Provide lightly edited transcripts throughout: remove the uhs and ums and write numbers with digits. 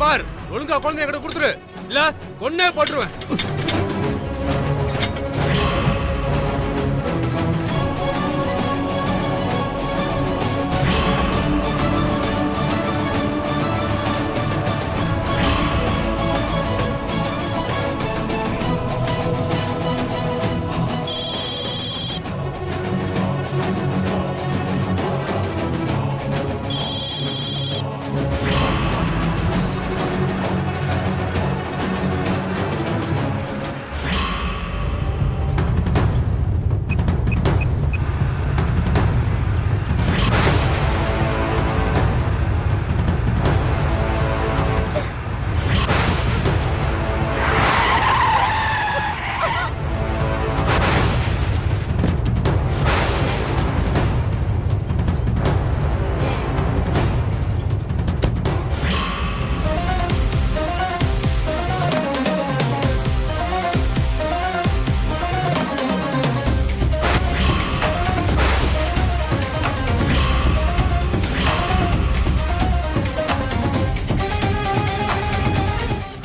பார், ஒழுங்கா குழந்தைய கிட்ட கொடுத்துரு, இல்ல கொன்னே போட்டுருவேன்.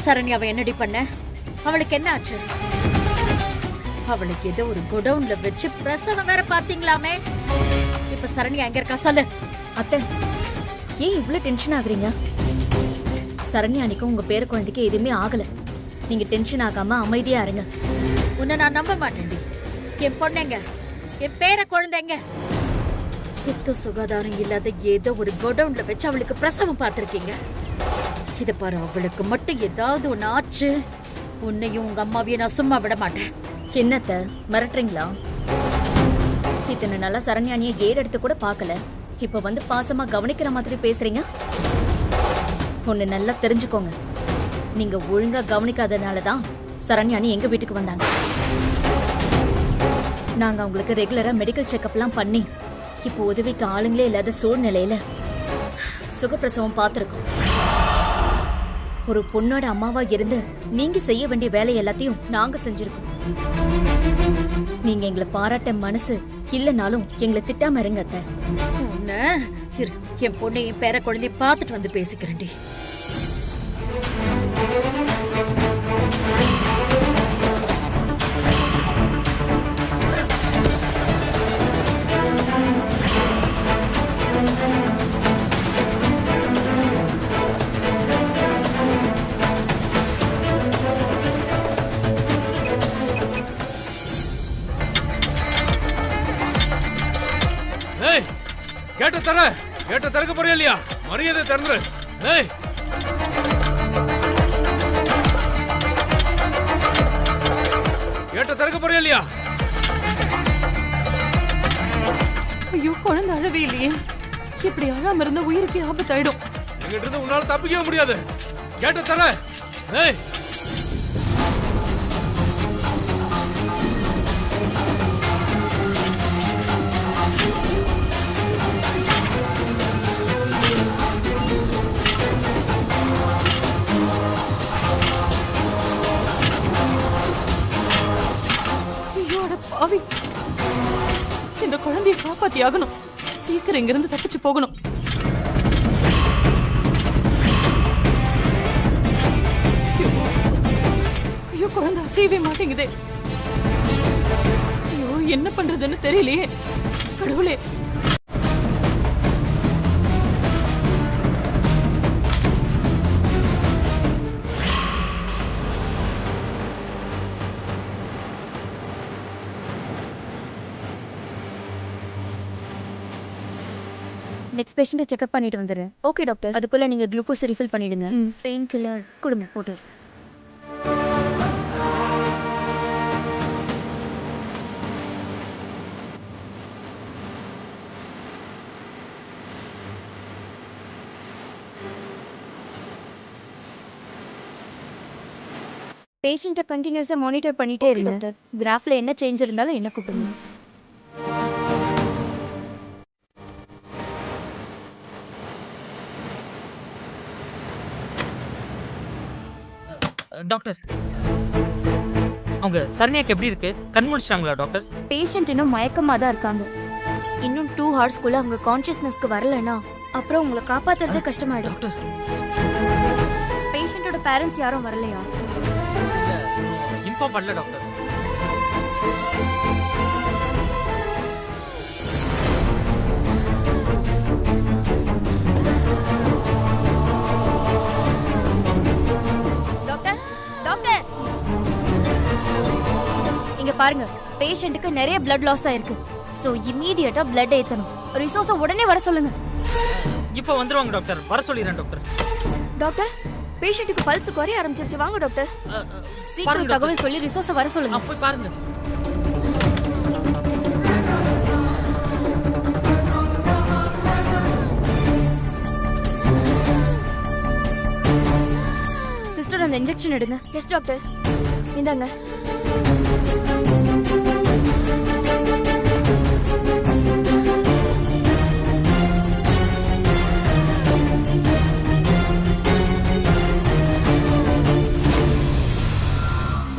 சரண்யாவை என்னடி பண்ண? அவளுக்கு என்ன ஆச்சு? அவளுக்கு ஏதோ ஒரு குடவுன்ல வச்சு பிரசவம் வேற பாத்தீங்களாமே. இப்ப சரண்யா எங்க இருக்கா சொல்லு. அத்தை, ஏன் இவ்ளோ டென்ஷன் ஆகுறீங்க? சரண்யா அன்னைக்கு உங்க பேர குழந்தைக்கு எதுவுமே ஆகல. நீங்க டென்ஷன் ஆகாம அமைதியா இருங்க. உன்னை நான் நம்ப மாட்டேன்டி. என் பொண்ணுங்க, என் பேர குழந்தைங்க சுத்த சுகாதாரம் இல்லாத ஏதோ ஒரு குடவுன்ல வச்சு அவளுக்கு பிரசவம் பார்த்திருக்கீங்க. இத பாரு, அவளுக்கு மட்டும் ஏதாவது ஒண்ணு ஆச்சு, உன்னையும் உங்க அம்மாவையும் நான் சும்மா விட மாட்டேன். என்னத்த மிரட்டுறீங்களா? இத்தனை நாளா சரண்யானிய ஏர் எடுத்து கூட பார்க்கல, இப்ப வந்து பாசமா கவனிக்கிற மாதிரி பேசுறீங்க. ஒண்ணு நல்லா தெரிஞ்சுக்கோங்க, நீங்க ஒழுங்கா கவனிக்காதனாலதான் சரண்யானி எங்க வீட்டுக்கு வந்தாங்க. நாங்க அவங்களுக்கு ரெகுலரா மெடிக்கல் செக்அப்லாம் பண்ணி இப்போ உதவிக்கு ஆளுங்களே இல்லாத சூழ்நிலையில சுகப்பிரசவம் பார்த்திருக்கோம். ஒரு பொண்ணோட அம்மாவா இருந்து நீங்க செய்ய வேண்டிய வேலை எல்லாத்தையும் நாங்க செஞ்சிருக்கோம். நீங்க எங்களை பாராட்ட மனசு இல்லனாலும் எங்களை திட்டாம இருங்க அத்தை. என் பொண்ணு என் பேர குழந்தைய பார்த்துட்டு வந்து பேசிக்கிறேன்டி. கேட்ட தர, கேட்ட திறக்க போறியா இல்லையா? மரியாதை திறந்துரு. ஏய், கேட்ட திறக்க போறியா இல்லையா? ஐயோ, குழந்தை அழவே இல்லையே. இப்படி அழாம இருந்த உயிருக்கு ஆபத்தாயிடும். எங்கிட்ட இருந்து உன்னால தப்பிக்கவே முடியாது. கேட்ட தர. ஏய், இந்த குழந்தையை காப்பாத்தி ஆகணும். சீக்கிரம் இங்கிருந்து தப்பிச்சு போகணும். ஐயோ, குழந்தை அசையவே மாட்டேங்குதே. ஐயோ, என்ன பண்றதுன்னு தெரியலையே. கடவுளே. நெக்ஸ்ட் பேஷண்ட்டை செக்அப் பண்ணிட்டு வந்துடுறேன். Okay doctor. அதுக்குள்ள நீங்க குளுக்கோஸ் ரீஃபில் பண்ணிடுங்க. பெயின் கில்லர் கொடுங்க, போட்டு. பேஷண்ட்டை கண்டினியூஸாக மானிட்டர் பண்ணிட்டே இருங்க. கிராஃபில் என்ன சேஞ்ச் இருந்தாலும் என்ன கூப்பிடுங்க. டாக்டர், அவங்க சரண்யாக்கு எப்படி இருக்கு? கண் முடிச்சிட்டாங்களா டாக்டர்? பேஷண்ட் இன்னும் மயக்கமாக தான் இருக்காங்க. இன்னும் 2 ஹவர்ஸ்க்குள்ள அவங்க கான்ஷியஸ்னஸ்க்கு வரலன்னா அப்புறம் உங்களை காப்பாத்துறதே கஷ்டமாயிடும். டாக்டர், பேரண்ட்ஸ் யாரும் வரலையா? இன்ஃபார்ம் பண்ணல டாக்டர். டாக்டர் டாக்டர் இங்க பாருங்க, பேஷண்ட்டுக்கு நிறைய பிளட் லாஸ் ஆயிருக்கு. சோ இமிடியேட்டா பிளட் ஏத்தணும். ரிசோர்ஸ உடனே வர சொல்லுங்க. இப்போ வந்துருவாங்க டாக்டர். வர சொல்லிடுறேன் டாக்டர். டாக்டர், பேஷண்ட்டுக்கு பல்ஸ் குறைய ஆரம்பிச்சிருச்சு. வாங்க டாக்டர். சீக்கிரம் தகவல் சொல்லி ரிசோர்ஸ வர சொல்லுங்க. போய் பாருங்க. சிஸ்டர், அந்த இன்ஜெக்ஷன் எடுங்க. Yes doctor. இந்தாங்க.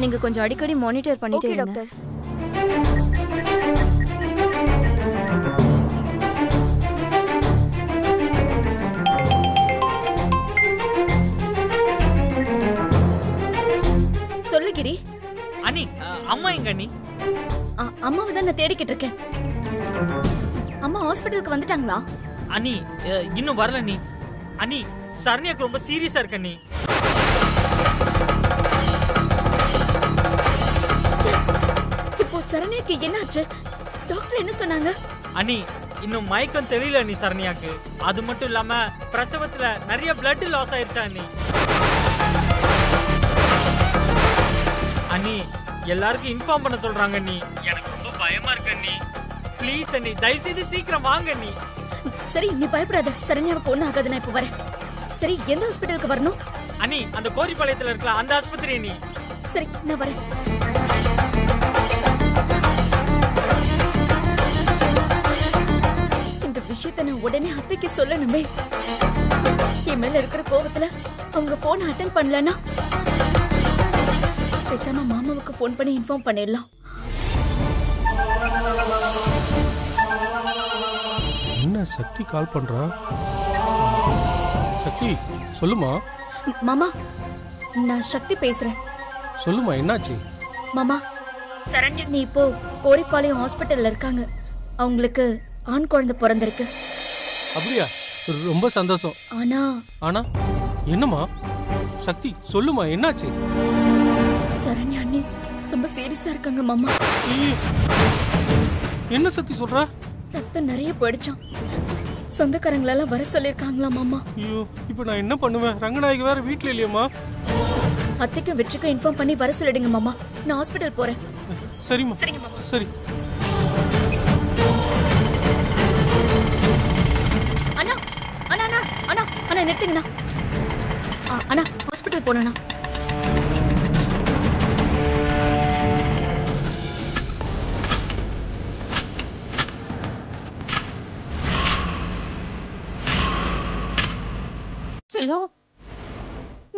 நீங்க கொஞ்சம் அடிக்கடி மானிட்டர் பண்ணிட்டே இருங்க. சொல்லு கிரி. அண்ணி, அம்மா எங்க அண்ணி? அம்மாவை தான் நான் தேடிக்கிட்டு இருக்கேன். அம்மா ஹாஸ்பிட்டலுக்கு வந்துட்டாங்களா? அண்ணி இன்னும் வரல அண்ணி. அண்ணி, சரண்யாக்கு ரொம்ப சீரியஸா இருக்கு அண்ணி. இப்போ சரண்யாக்கு என்னாச்சு? டாக்டர் என்ன சொன்னாங்க? அண்ணி, இன்னும் மயக்கம் தெரியல அண்ணி சரண்யாக்கு. அது மட்டும் இல்லாம பிரசவத்துல நிறைய பிளட் லாஸ் ஆயிருச்சா அண்ணி. அண்ணி, எல்லாருக்கும் இன்ஃபார்ம் பண்ண சொல்றாங்க அண்ணி. எனக்கு ரொம்ப பயமா இருக்கு அண்ணி. ப்ளீஸ் அண்ணி, தயவு செய்து சீக்கிரம் வாங்க அண்ணி. சரி, நீ பயப்படாத. சரண்யாவுக்கு ஒண்ணும் ஆகாது. நான் இப்ப வரேன். சரி, எந்த ஹாஸ்பிட்டலுக்கு வரணும்? அண்ணி, அந்த கோரிப்பாளையத்துல இருக்கலாம் அந்த ஆஸ்பத்திரி அண்ணி. சரி, நான் வரேன். இந்த விஷயத்தை நான் உடனே அத்தைக்கு சொல்லணுமே. என் மேல இருக்கிற கோவத்துல அவங்க போன் அட்டெண்ட் பண்ணலன்னா பேசாம மாமாவுக்கு போன் பண்ணி இன்ஃபார்ம் பண்ணிடலாம். என்ன சக்தி கால் பண்றா? சக்தி, சொல்லுமா. மாமா, நான் சக்தி பேசுறேன். சொல்லுமா, என்னாச்சு? மாமா, சரண்யா நீ இப்போ கோரிப்பாளையம் ஹாஸ்பிட்டல்ல இருக்காங்க. அவங்களுக்கு ஆண் குழந்தை பிறந்திருக்கு. அப்படியா? ரொம்ப சந்தோஷம். ஆனா ஆனா என்னம்மா? சக்தி, சொல்லுமா, என்னாச்சு? சரண்யா அண்ணி ரொம்ப சீரியஸா இருக்காங்க மாமா. ஏய், என்ன சக்தி சொல்ற? ரத்தம் நிறைய போயிடுச்சாம். சொந்தக்காரங்களெல்லாம் வர சொல்லிருக்காங்களா மாமா. ஐயோ, இப்போ நான் என்ன பண்ணுவேன்? ரங்கநாயகி வேற வீட்ல இல்லையம்மா. அத்தைக்கும் வெற்றிக்கும் இன்ஃபார்ம் பண்ணி வர சொல்லிடுங்க மாமா. நான் ஹாஸ்பிட்டல் போறேன். சரிம்மா. சரி. அண்ணா அண்ணா அண்ணா அண்ணா அண்ணா நிறுத்துங்கண்ணா. அண்ணா, ஹாஸ்பிட்டல் போனா.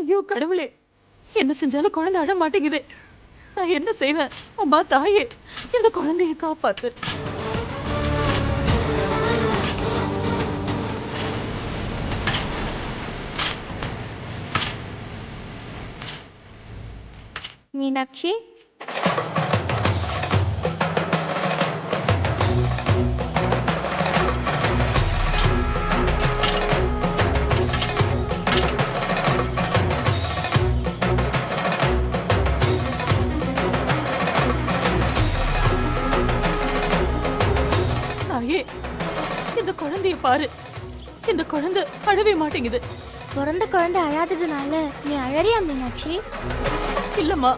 ஐயோ கடவுளே, என்ன செஞ்சாலும் குழந்தை அழ மாட்டேங்குது. நான் என்ன செய்வேன்? அம்மா தாயே, இந்த குழந்தைய காப்பாத்து. மீனாட்சி, தாயே, இந்த குழந்தைய பாரு. இந்த குழந்தை அழவே மாட்டேங்குது. பிறந்த குழந்தை அழாததுனால நீ அழறியா மீனாட்சி? இல்லம்மா,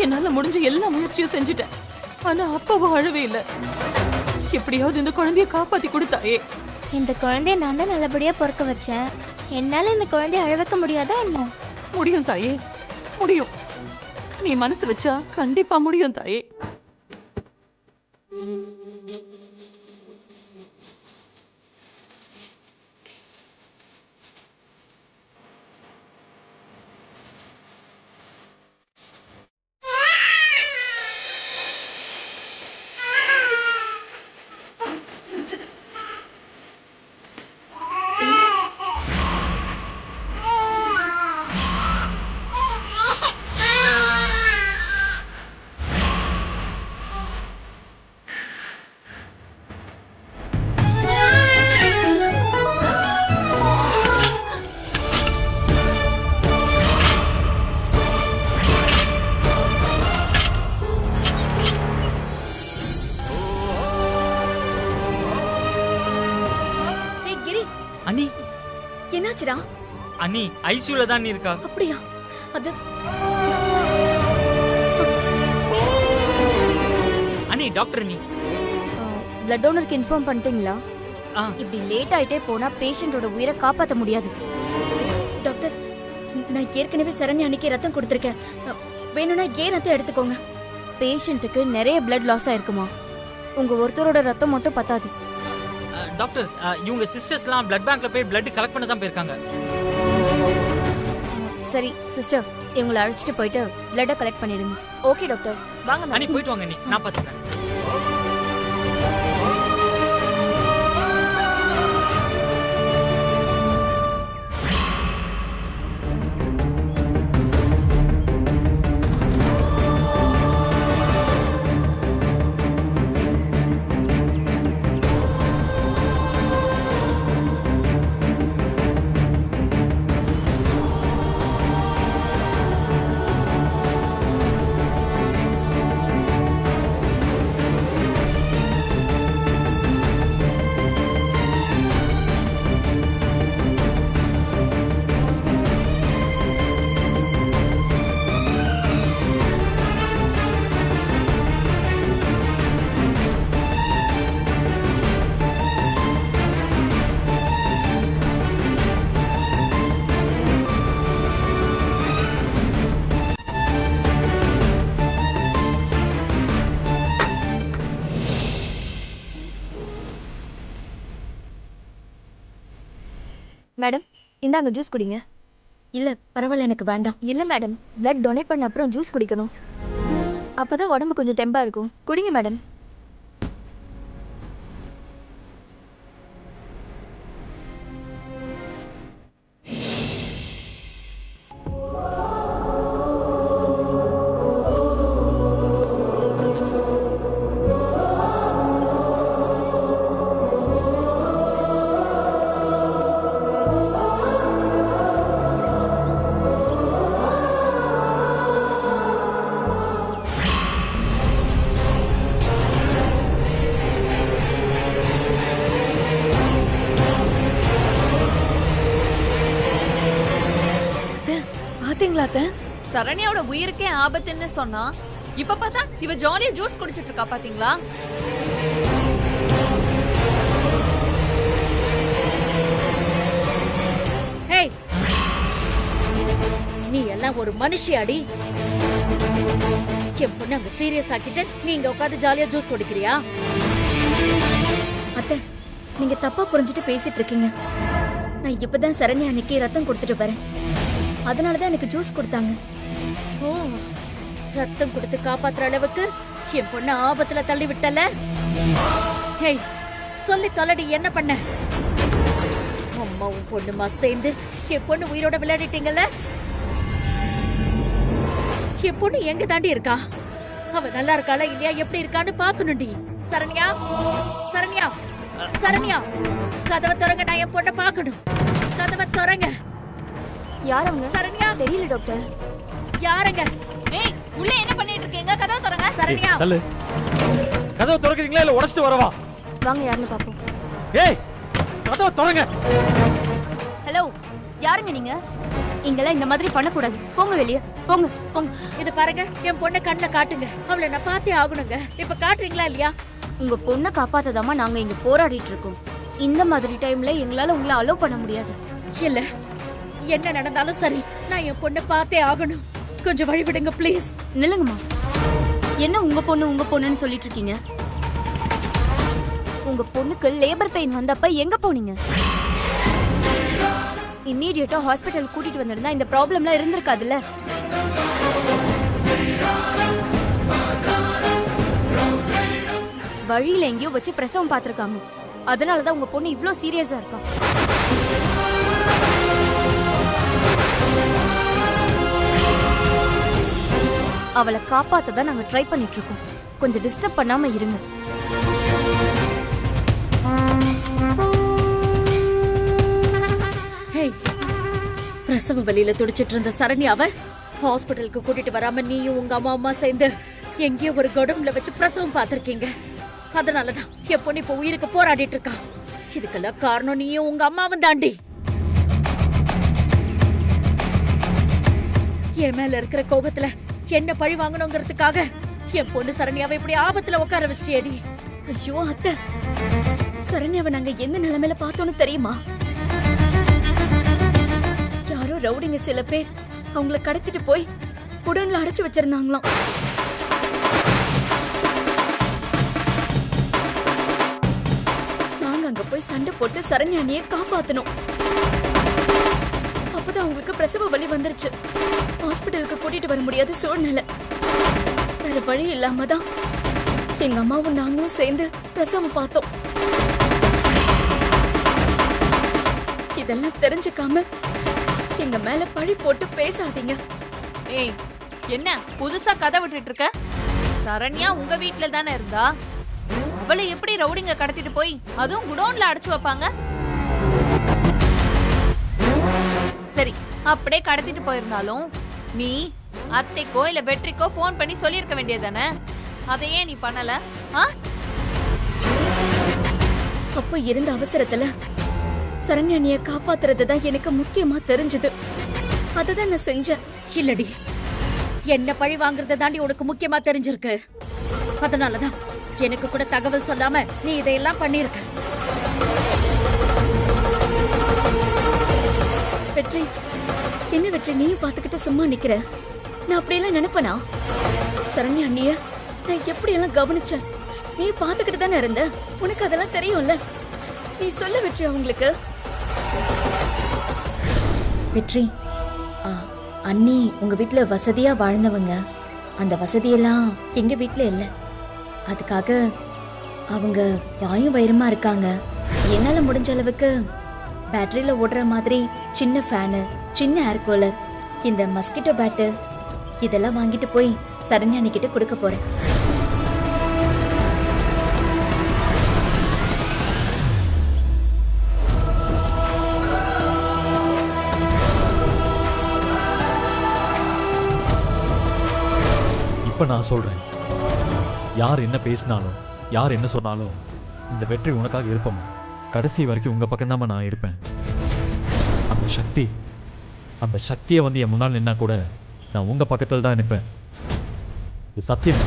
என்னால முடிஞ்ச எல்லா முயற்சியும் செஞ்சுட்டேன். ஆனா அப்பாவும் அழவே இல்லை. எப்படியாவது இந்த குழந்தைய காப்பாத்தி கொடுத்தாயே. இந்த குழந்தைய நான் தான் நல்லபடியா பிறக்க வச்சேன். என்னால இந்த குழந்தைய அழ வைக்க முடியாதா என்ன? முடியும் தாயே, முடியும். நீ மனசு வச்சா கண்டிப்பா முடியும் தாயே. என்னாச்சுடா? அண்ணி ஐசியூல தான் நீ இருக்கா. அப்படியா? அது அண்ணி டாக்டர் நீ பிளட் டோனருக்கு இன்ஃபார்ம் பண்ணிட்டீங்களா? ஆ இப்படி லேட் ஆயிட்டே போனா பேஷண்டோட உயிரை காப்பாற்ற முடியாது. டாக்டர், நான் ஏற்கனவே சரண்யா அன்னைக்கு ரத்தம் கொடுத்துருக்கேன். வேணும்னா ஏன் ரத்தம் எடுத்துக்கோங்க. பேஷண்ட்டுக்கு நிறைய பிளட் லாஸ் ஆயிருக்குமா? உங்க ஒருத்தரோட ரத்தம் மட்டும் பத்தாது. டாக்டர் இவங்க சிஸ்டர்ஸ்லாம் பிளட் பேங்க்ல போய் பிளட் கலெக்ட் பண்ண தான் போயிருக்காங்க. சரி சிஸ்டர், இவங்களை அழைச்சிட்டு போயிட்டு பிளட்டை கலெக்ட் பண்ணிடுங்க. ஓகே டாக்டர், வாங்க. அண்ணி போயிட்டு வாங்க அண்ணி, நான் பாத்துக்கிறேன். மேடம், இந்தாங்க ஜூஸ் குடிங்க. இல்ல பரவாயில்ல, எனக்கு வேண்டாம். இல்லை மேடம், பிளட் டொனேட் பண்ண அப்புறம் ஜூஸ் குடிக்கணும். அப்பதான் உடம்பு கொஞ்சம் தெம்பா இருக்கும். குடிங்க மேடம். சரண்யாவோட உயிருக்கே ஆபத்துன்னு சொன்னா இப்ப பார்த்தா இவ ஜாலியா ஜூஸ் குடிச்சிட்டு இருக்கா. பாத்தீங்களா? ஹேய், நீ எல்லாம் ஒரு மனுஷியாடி? என் பொண்ணு அங்க சீரியஸ் ஆக்கிட்டு நீங்க உட்காந்து ஜாலியா ஜூஸ் குடிக்கிறியா? அத்தை, நீங்க தப்பா புரிஞ்சுட்டு பேசிட்டு இருக்கீங்க. நான் இப்பதான் சரண்யா அன்னைக்கு ரத்தம் கொடுத்துட்டு வரேன். அதனாலதான் எனக்கு ஜூஸ் கொடுத்தாங்க. ஓ, ரத்தம் கொடுத்து காப்பாத்துற அளவுக்கு என் பொண்ணு ஆபத்துல தள்ளி விட்டல. ஹேய், சொல்லி தொலைடி, என்ன பண்ண? அம்மாவும் பொண்ணுமா சேர்ந்து என் பொண்ணு உயிரோட விளையாடிட்டீங்கல்ல. என் பொண்ணு எங்க தாண்டி இருக்கா? அவ நல்லா இருக்காளா இல்லையா, எப்படி இருக்கான்னு பாக்கணும்டி. சரண்யா, சரண்யா, சரண்யா, கதவை திறங்க, நான் என் பொண்ணை பாக்கணும். கதவை திறங்க. யார் அவங்க? சரண்யா. தெரியல டாக்டர். யாருங்க? ஏய், உள்ள என்ன பண்ணிட்டு இருக்கீங்க? கதவை திறங்க. சரண்யா, தள்ளு. கதவை திறக்கறீங்களா இல்ல உடைச்சிட்டு வரவா? வாங்க, யாருன்னு பாப்போம். ஏய், கதவை திறங்க. ஹலோ, யாருங்க நீங்க? இங்கெல்லாம் இந்த மாதிரி பண்ணக்கூடாது. போங்க வெளியே, போங்க போங்க. இது பாருங்க, என் பொண்ணை கண்ணுல காட்டுங்க. அவளை நான் பார்த்தே ஆகணுங்க. இப்ப காட்டுறீங்களா இல்லையா? உங்க பொண்ணை காப்பாத்ததாமா நாங்க இங்க போராடிட்டு இருக்கோம். இந்த மாதிரி டைம்ல எங்களால உங்களை அலோவ் பண்ண முடியாது. இல்ல, என்ன நடந்தாலும் சரி, நான் என் பொண்ணை பார்த்தே ஆகணும். கொஞ்சம் வழி விடுங்க ப்ளீஸ். நில்லுங்கம்மா. என்ன உங்க பொண்ணுன்னு சொல்லிட்டு இருக்கீங்க? உங்க பொண்ணுக்கு லேபர் பெயின் வந்தப்ப எங்க போனீங்க? இம்மீடியட்டா ஹாஸ்பிட்டல் கூட்டிட்டு வந்திருந்தா இந்த ப்ராப்ளம்லாம் இருந்திருக்காதுல்ல. வழியில எங்கேயோ வச்சு பிரசவம் பார்த்திருக்காங்க. அதனாலதான் உங்க பொண்ணு இவ்ளோ சீரியஸா இருக்கா. அவளை காப்பாத்ததான் நாங்க ட்ரை பண்ணிட்டு இருக்கோம். கொஞ்சம் டிஸ்டர்ப் பண்ணாம இருங்க. ஹேய், பிரசவ வலியில துடிச்சிட்டு இருந்த சரண்யாவை ஹாஸ்பிட்டலுக்கு கூட்டிட்டு வராம நீயும் உங்க அம்மா சேர்ந்து எங்கேயோ ஒரு குடோன்ல வச்சு பிரசவம் பார்த்திருக்கீங்க. அதனாலதான் என் பொண்ணு இப்ப உயிருக்கு போராடிட்டு இருக்கா. இதுக்கெல்லாம் காரணம் நீயும் உங்க அம்மாவும் தாண்டி. என் மேல இருக்கிற கோபத்துல என்ன பழி வாங்கணுங்கிறதுக்காக என் பொண்ணு சரண்யாவை இப்படி ஆபத்துல உட்கார வச்சிட்டியேடி. ஐயோ அத்தை, சரண்யாவை நாங்க எந்த நிலைமையில பார்த்தோன்னு தெரியுமா? யாரோ ரவுடிங்க சில பேர் அவங்கள கடத்திட்டு போய் குடோன்ல அடைச்சு வச்சிருந்தாங்களாம். நாங்க அங்க போய் சண்டை போட்டு சரண்யானியை காப்பாத்தணும். அப்பதான் அவங்களுக்கு பிரசவ வலி வந்துருச்சு. ஹாஸ்பிட்டலுக்கு கூட்டிட்டு வர முடியாத சூழ்நிலை. வேற வழி இல்லாம தான் எங்க அம்மாவும் நாங்களும் சேர்ந்து பிரசவம் பார்த்தோம். இதெல்லாம் தெரிஞ்சுக்காம எங்க மேல பழி போட்டு பேசாதீங்க. ஏய், என்ன புதுசா கதை விட்டுட்டு இருக்க? சரண்யா உங்க வீட்ல தானே இருந்தா, அவளை எப்படி ரவுடிங்க கடத்திட்டு போய் அதுவும் குடோன்ல அடைச்சு வைப்பாங்க? சரி, அப்படியே கடத்திட்டு போயிருந்தாலும் நீ அத்தைக்கோ இல்ல வெற்றிக்கோ போன் பண்ணி சொல்லிருக்க வேண்டியதானே? அதையே நீ பண்ணல. அப்ப இருந்த அவசரத்துல சரண்யானிய காப்பாத்துறதுதான் எனக்கு முக்கியமா தெரிஞ்சது. அததான் நான் செஞ்சேன். இல்லடி, என்ன பழி வாங்குறத தாண்டி உனக்கு முக்கியமா தெரிஞ்சிருக்கு. அதனாலதான் எனக்கு கூட தகவல் சொல்லாம நீ இதையெல்லாம் பண்ணிருக்க. வெற்றி, என்ன வெற்றி நீயும் பாத்துக்கிட்டு சும்மா நிக்கிற? நான் அப்படியெல்லாம் நினைப்பனா? சரண்யா அண்ணிய நான் எப்படி எல்லாம் கவனிச்சேன். நீ பாத்துக்கிட்டு தானே இருந்த. உனக்கு அதெல்லாம் தெரியும்ல. நீ சொல்ல வெற்றி அவங்களுக்கு. வெற்றி, அண்ணி உங்க வீட்டுல வசதியா வாழ்ந்தவங்க. அந்த வசதியெல்லாம் எங்க வீட்டுல இல்ல. அதுக்காக அவங்க வாயும் வயிறுமா இருக்காங்க. என்னால முடிஞ்ச அளவுக்கு பேட்டரியில ஓடுற மாதிரி சின்ன ஃபேனு, சின்ன ஏர் கூலர், இந்த மஸ்கிட்டோ பேட்டு இதெல்லாம் வாங்கிட்டு போய் சரண்யா கிட்ட கொடுக்க போறேன். இப்ப நான் சொல்றேன், யார் என்ன பேசினாலும் யார் என்ன சொன்னாலும் இந்த வெற்றி உனக்காக இருப்போம். கடைசி வரைக்கும் உங்க பக்கம்தான் நான் இருப்பேன். அந்த சக்தியை வந்து என் முன்னால் நின்னா கூட நான் உங்க பக்கத்தில் தான் நிற்பேன். இது சத்தியம்.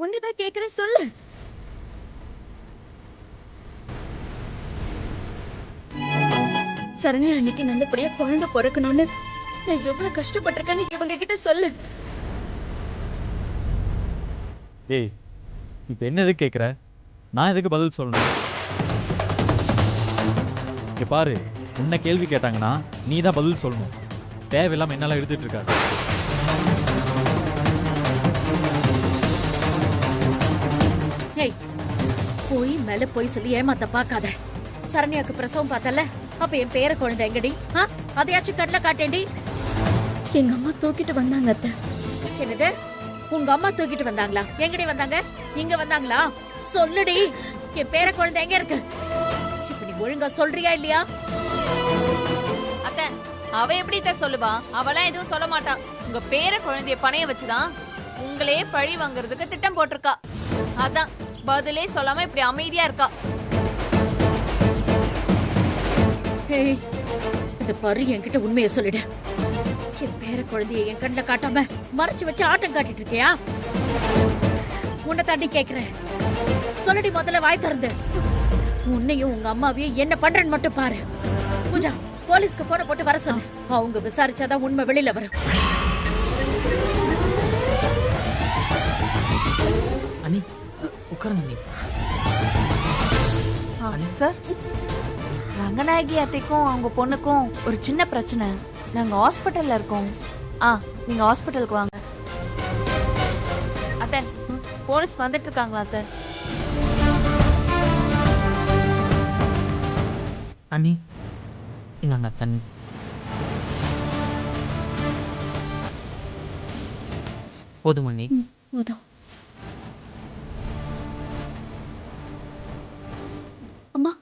ஒன்றுதான் கேட்கிறேன், சொல்லு. சரண்யா அன்னைக்கு நல்லபடியா குழந்தை பிறக்கணும்னு நான் எவ்வளவு கஷ்டப்பட்டிருக்கேன்னு இவங்க கிட்ட சொல்லு. ஏய், இப்ப என்ன எதுக்கு கேட்குற? நான் எதுக்கு பதில் சொல்லணும்? இங்க பாரு, உன்னை கேள்வி கேட்டாங்கன்னா நீ தான் பதில் சொல்லணும். தேவையில்லாம என்னால எடுத்துட்டு இருக்காது. ஏய், போய் மேல போய் சொல்லி ஏமாத்த பாக்காத. சரண்யாக்கு பிரசவம் பார்த்தல, அப்ப என் பேர குழந்தை எங்கடி? அதையாச்சும் கண்ணுல காட்டேண்டி. எங்க அம்மா தூக்கிட்டு வந்தாங்க அத்தை. என்னது, உங்க அம்மா தூக்கிட்டு வந்தாங்களா? எங்கடி வந்தாங்க? இங்க வந்தாங்களா? சொல்லுடி, என் பேர குழந்தை எங்க இருக்கு? இப்ப நீ ஒழுங்கா சொல்றியா இல்லையா? அத்தை, அவ எப்படி சொல்லுவா? அவளாம் எதுவும் சொல்ல மாட்டா. உங்க பேர குழந்தைய பணைய வச்சுதான் உங்களே பழி வாங்குறதுக்கு திட்டம் போட்டிருக்கா. அதான் பதிலே சொல்லாம இப்படி அமைதியா இருக்கா. ஏய், இந்த பாரு, என்கிட்ட உண்மையை சொல்லிடு. என் பேர குழந்தைய என் கண்ணுல காட்டாம மறைச்சு வச்சு ஆட்டம் காட்டிட்டு இருக்கியா? உன்னை தாண்டி கேக்குறேன், சொல்லுடி, முதல்ல வாய் திறந்து. உன்னையும் உங்க அம்மாவையும் என்ன பண்றேன்னு மட்டும் பாரு. பூஜா, போலீஸ்க்கு போன போட்டு வர சொல்லு. அவங்க விசாரிச்சாதான் உண்மை வெளியில வரும். அண்ணி உட்காருங்க. அண்ணி சார், ரங்கநாயகி அத்தைக்கும் அவங்க பொண்ணுக்கும் ஒரு சின்ன பிரச்சனை. நாங்க ஹாஸ்பிட்டல்ல இருக்கோம். நீங்க ஹாஸ்பிட்டலுக்கு வாங்க. அத்தை, போலீஸ் வந்துட்டு இருக்காங்களா அத்தை? அண்ணி இந்தாங்க தண்ணி. போதும் அண்ணி. போதும். அம்மா,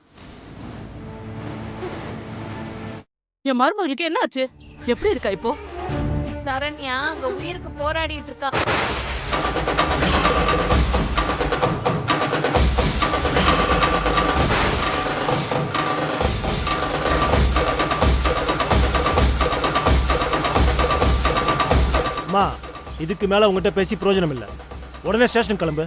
என் மருமகளுக்கு என்ன ஆச்சு? எப்படி இருக்கா இப்போ? சரண்யா அங்க உயிருக்கு போராடிட்டு இருக்கா. அம்மா இதுக்கு மேல உங்ககிட்ட பேசி பிரயோஜனம் இல்லை. உடனே ஸ்டேஷன் கிளம்பு.